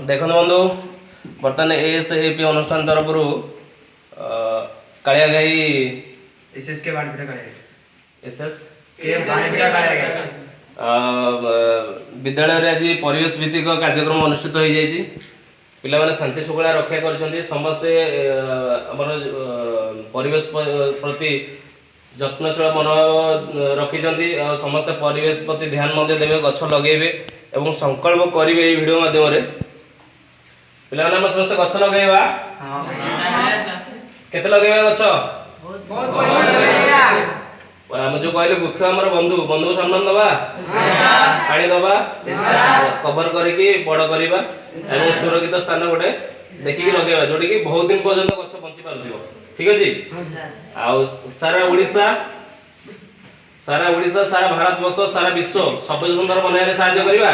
ଦେଖନ୍ତୁ ବନ୍ଧୁ ବର୍ତ୍ତମାନ ASAP ଅନୁଷ୍ଠାନ ତରଫରୁ କାଳିଆ ଘାଇ एसएस के बाणीपिठा कालिया एसएस के बाणीपिठा कालिया विद्यालय आज परिवेश भित्तिक कार्यक्रम अनुष्ठित हो जाइए पिला माने शांति शृंखला रक्षा कर समस्ते आमर परिवेश प्रति जत्नशील मन रखी समस्ते परिवेश प्रति ध्यान देवे गछ लगे और संकल्प करेंगे ये वीडियो माध्यम पिला माने समस्त गछ लगेगा केते लगेगा गछ आम जो कहले वृक्ष आमर बंधु बंधु सम्मान दबा पानी दबा कवर करके बड़ करवा और सुरक्षित स्थान गोटे देखिए लगेगा जोटी कि बहुत दिन पर्यंत गछ बंची पारुथिबो ठीक अछि आ सारा ओडिशा सारा भारत वर्ष सारा विश्व सबज सुंदर बनाए साहाय्य करवा